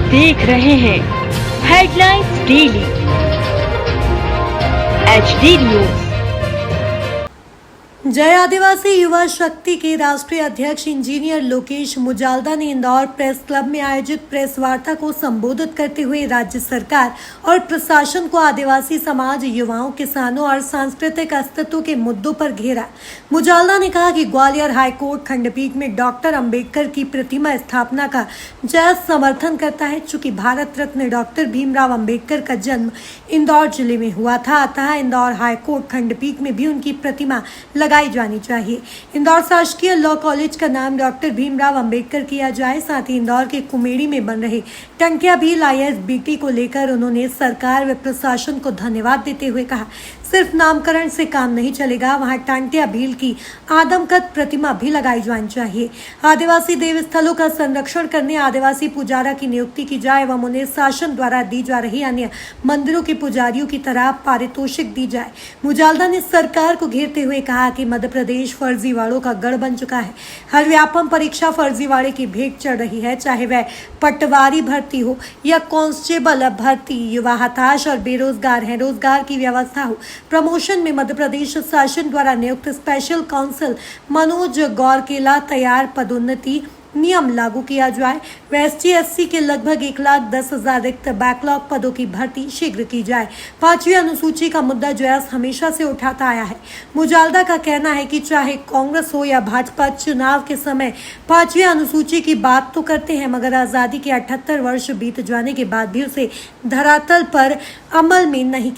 देख रहे हैं हेडलाइंस डेली HD न्यूज। जय आदिवासी युवा शक्ति के राष्ट्रीय अध्यक्ष इंजीनियर लोकेश मुजाल्दा ने इंदौर प्रेस क्लब में आयोजित प्रेस वार्ता को संबोधित करते हुए राज्य सरकार और प्रशासन को आदिवासी समाज, युवाओं, किसानों और सांस्कृतिक अस्तित्व के मुद्दों पर घेरा। मुजाल्दा ने कहा कि ग्वालियर हाईकोर्ट खंडपीठ में डॉक्टर अंबेडकर की प्रतिमा स्थापना का जायज समर्थन करता है। चूंकि भारत रत्न डॉक्टर भीमराव अंबेडकर का जन्म इंदौर जिले में हुआ था, अतः इंदौर हाईकोर्ट खंडपीठ में भी उनकी प्रतिमा लगाई जानी चाहिए। इंदौर शासकीय लॉ कॉलेज का नाम डॉक्टर भीमराव अंबेडकर किया जाए। साथ ही इंदौर के कुमेड़ी में बन रहे टंकिया भील ISBT को लेकर उन्होंने सरकार व प्रशासन को धन्यवाद देते हुए कहा, सिर्फ नामकरण से काम नहीं चलेगा, वहां टांटिया भील की आदमकद प्रतिमा भी लगाई जानी चाहिए। आदिवासी देव स्थलों का संरक्षण करने आदिवासी पुजारा की नियुक्ति की जाए एवं उन्हें शासन द्वारा दी जा रही अन्य मंदिरों के पुजारियों की तरह पारितोषिक दी जाए। मुजाल्दा ने सरकार को घेरते हुए कहा कि मध्य प्रदेश फर्जीवाड़ों का गढ़ बन चुका है। हर व्यापम परीक्षा फर्जीवाड़े की भेंट चढ़ रही है, चाहे वह पटवारी भर्ती हो या कांस्टेबल भर्ती। युवा हताश और बेरोजगार हैं, रोजगार की व्यवस्था हो। प्रमोशन में मध्य प्रदेश शासन द्वारा नियुक्त स्पेशल काउंसिल मनोज गौरकेला तैयार पदोन्नति नियम लागू किया जाए। ST SC के लगभग 1,10,000 रिक्त बैकलॉग पदों की भर्ती शीघ्र की जाए। 5वीं अनुसूची का मुद्दा जयस हमेशा से उठाता आया है। मुजाल्दा का कहना है कि चाहे कांग्रेस हो या भाजपा, चुनाव के समय 5वीं अनुसूची की बात तो करते हैं, मगर आज़ादी के 78 वर्ष बीत जाने के बाद भी उसे धरातल पर अमल में नहीं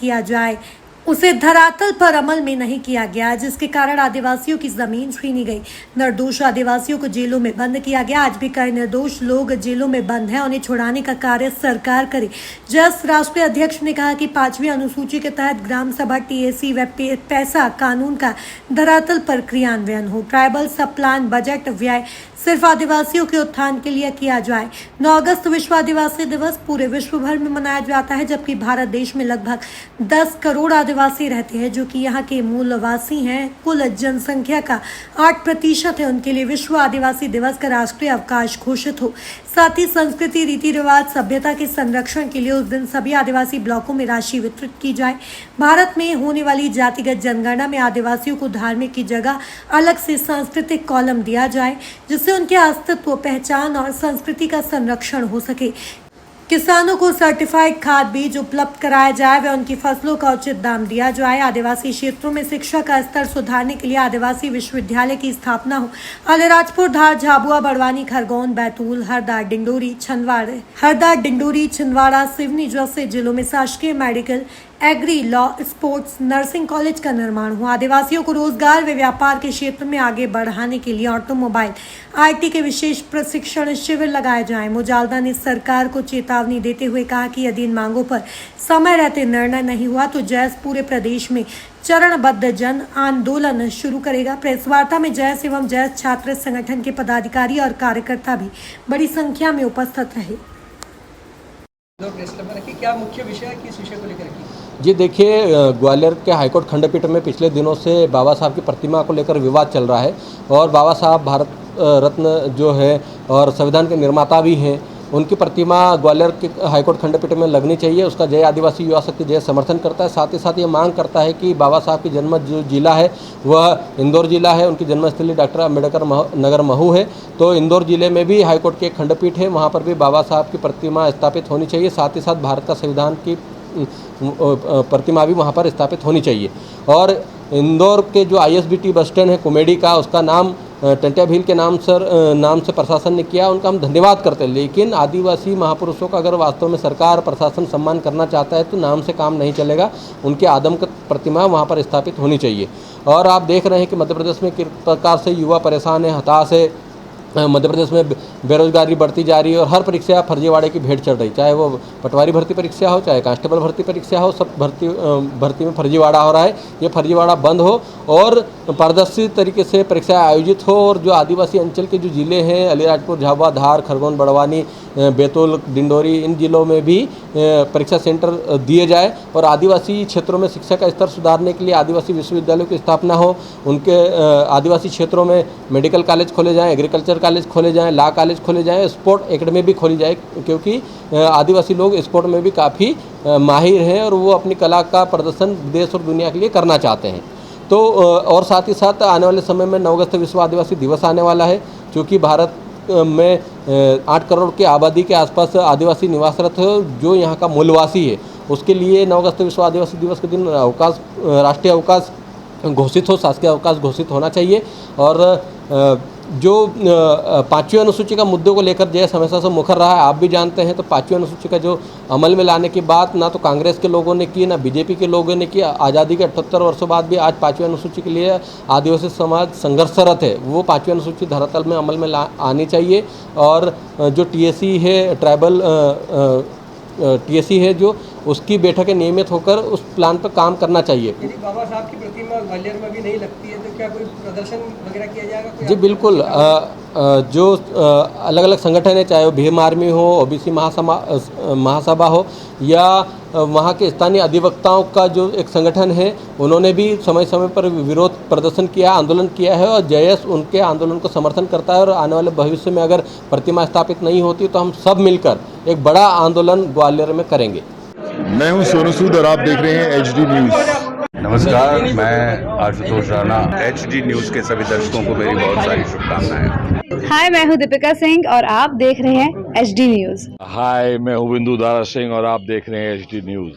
किया गया, जिसके कारण आदिवासियों की जमीन छीनी गई। निर्दोष आदिवासियों को जेलों में बंद किया गया। आज भी कई निर्दोष लोग जेलों में बंद हैं, उन्हें छुड़ाने का कार्य सरकार करे। जस राष्ट्रीय अध्यक्ष ने कहा कि 5वीं अनुसूची के तहत ग्राम सभा, TAC व पैसा कानून का धरातल पर क्रियान्वयन हो। ट्राइबल सब प्लान बजट व्यय सिर्फ आदिवासियों के उत्थान के लिए किया जाए। 9 अगस्त विश्व आदिवासी दिवस पूरे विश्व भर में मनाया जाता है, जबकि भारत देश में लगभग 10 करोड़ आदिवासी रहते हैं, जो कि यहाँ के मूलवासी हैं। कुल जनसंख्या का 8% है। उनके लिए विश्व आदिवासी दिवस का राष्ट्रीय अवकाश घोषित हो। साथ ही संस्कृति, रीति रिवाज, सभ्यता के संरक्षण के लिए उस दिन सभी आदिवासी ब्लॉकों में राशि वितरित की जाए। भारत में होने वाली जातिगत जनगणना में आदिवासियों को धार्मिक की जगह अलग से सांस्कृतिक कॉलम दिया जाए, जिससे उनके अस्तित्व, पहचान और संस्कृति का संरक्षण हो सके। किसानों को सर्टिफाइड खाद बीज उपलब्ध कराया जाए व उनकी फसलों का उचित दाम दिया जाए। आदिवासी क्षेत्रों में शिक्षा का स्तर सुधारने के लिए आदिवासी विश्वविद्यालय की स्थापना हो। अलीराजपुर, धार, झाबुआ, बड़वानी, खरगोन, बैतूल, हरदा, डिंडोरी, छिंदवाड़ा, सिवनी जैसे जिलों में शासकीय medical, agri, law, sports, nursing college का निर्माण हो। आदिवासियों को रोजगार व व्यापार के क्षेत्र में आगे बढ़ाने के लिए ऑटोमोबाइल, IT के विशेष प्रशिक्षण शिविर लगाए जाएं। मुजाल्दा ने सरकार को चेतावनी देते हुए कहा कि यदि इन मांगों पर समय रहते निर्णय नहीं हुआ तो जैस पूरे प्रदेश में चरणबद्ध जन आंदोलन शुरू करेगा। प्रेस वार्ता में जैस एवं जैस छात्र संगठन के पदाधिकारी और कार्यकर्ता भी बड़ी संख्या में उपस्थित रहे। प्रेस क्लब में रखी, क्या मुख्य विषय है, किस विषय को लेकर रखी? जी देखिए, ग्वालियर के हाईकोर्ट खंडपीठ में पिछले दिनों से बाबा साहब की प्रतिमा को लेकर विवाद चल रहा है और बाबा साहब भारत रत्न जो है और संविधान के निर्माता भी हैं, उनकी प्रतिमा ग्वालियर के हाईकोर्ट खंडपीठ में लगनी चाहिए। उसका जय आदिवासी युवा शक्ति जय समर्थन करता है। साथ ही साथ ये मांग करता है कि बाबा साहब की जन्म जो जिला है वह इंदौर जिला है, उनकी जन्मस्थली डॉक्टर अम्बेडकर नगर महू है, तो इंदौर जिले में भी हाईकोर्ट की एक खंडपीठ है, वहाँ पर भी बाबा साहब की प्रतिमा स्थापित होनी चाहिए। साथ ही साथ भारत का संविधान की प्रतिमा भी वहाँ पर स्थापित होनी चाहिए। और इंदौर के जो ISBT बस स्टैंड है कुमेडी का, उसका नाम टंटिया भील के नाम से प्रशासन ने किया, उनका हम धन्यवाद करते हैं। लेकिन आदिवासी महापुरुषों का अगर वास्तव में सरकार, प्रशासन सम्मान करना चाहता है तो नाम से काम नहीं चलेगा, उनकी आदमकद प्रतिमा वहाँ पर स्थापित होनी चाहिए। और आप देख रहे हैं कि मध्य प्रदेश में किस प्रकार से युवा परेशान है, हताश है। मध्य प्रदेश में बेरोजगारी बढ़ती जा रही है और हर परीक्षा फर्जीवाड़े की भेंट चढ़ रही, चाहे वो पटवारी भर्ती परीक्षा हो, चाहे कांस्टेबल भर्ती परीक्षा हो, सब भर्ती में फर्जीवाड़ा हो रहा है। ये फर्जीवाड़ा बंद हो और पारदर्शी तरीके से परीक्षा आयोजित हो और जो आदिवासी अंचल के जो ज़िले हैं, अलीराजपुर, झाबुआ, धार, खरगोन, बड़वानी, बैतूल, डिंडोरी, इन जिलों में भी परीक्षा सेंटर दिए जाए और आदिवासी क्षेत्रों में शिक्षा का स्तर सुधारने के लिए आदिवासी विश्वविद्यालयों की स्थापना हो। उनके आदिवासी क्षेत्रों में मेडिकल कॉलेज खोले जाएँ, एग्रीकल्चर कॉलेज खोले जाएं, लॉ कॉलेज खोले जाएं, स्पोर्ट एकेडमी भी खोली जाए, क्योंकि आदिवासी लोग स्पोर्ट में भी काफ़ी माहिर हैं और वो अपनी कला का प्रदर्शन देश और दुनिया के लिए करना चाहते हैं। तो और साथ ही साथ आने वाले समय में 9 अगस्त विश्व आदिवासी दिवस आने वाला है, क्योंकि भारत में 8 करोड़ की आबादी के आसपास आदिवासी निवासरत है, जो यहाँ का मूलवासी है। उसके लिए 9 अगस्त विश्व आदिवासी दिवस के दिन अवकाश, राष्ट्रीय अवकाश घोषित हो, शासकीय अवकाश घोषित होना चाहिए। और जो 5वीं अनुसूची का मुद्दों को लेकर जैसे हमेशा से मुखर रहा है, आप भी जानते हैं, तो 5वीं अनुसूची का जो अमल में लाने की बात ना तो कांग्रेस के लोगों ने की, ना बीजेपी के लोगों ने की। आज़ादी के 78 वर्षों बाद भी आज 5वीं अनुसूची के लिए आदिवासी समाज संघर्षरत है। वो 5वीं अनुसूची धरातल में अमल में आनी चाहिए। और जो TSC है, ट्राइबल TSC है, जो उसकी बैठकें नियमित होकर उस प्लान पर काम करना चाहिए। यदि बाबा साहब की प्रतिमा ग्वालियर में भी नहीं लगती है तो क्या कोई प्रदर्शन वगैरह किया जाएगा? जी बिल्कुल, जो अलग अलग संगठन है, चाहे वो भीम आर्मी हो, OBC महासभा हो, या वहाँ के स्थानीय अधिवक्ताओं का जो एक संगठन है, उन्होंने भी समय समय पर विरोध प्रदर्शन किया, आंदोलन किया है। और JS उनके आंदोलन को समर्थन करता है। और आने वाले भविष्य में अगर प्रतिमा स्थापित नहीं होती तो हम सब मिलकर एक बड़ा आंदोलन ग्वालियर में करेंगे। मैं हूं सोनू सूद और आप देख रहे हैं HD न्यूज़। नमस्कार, मैं आशुतोष राणा। HD न्यूज़ के सभी दर्शकों को मेरी बहुत सारी शुभकामनाएं। हाय, मैं हूं दीपिका सिंह और आप देख रहे हैं HD न्यूज़। हाय, मैं हूं बिंदु दारा सिंह और आप देख रहे हैं HD न्यूज़।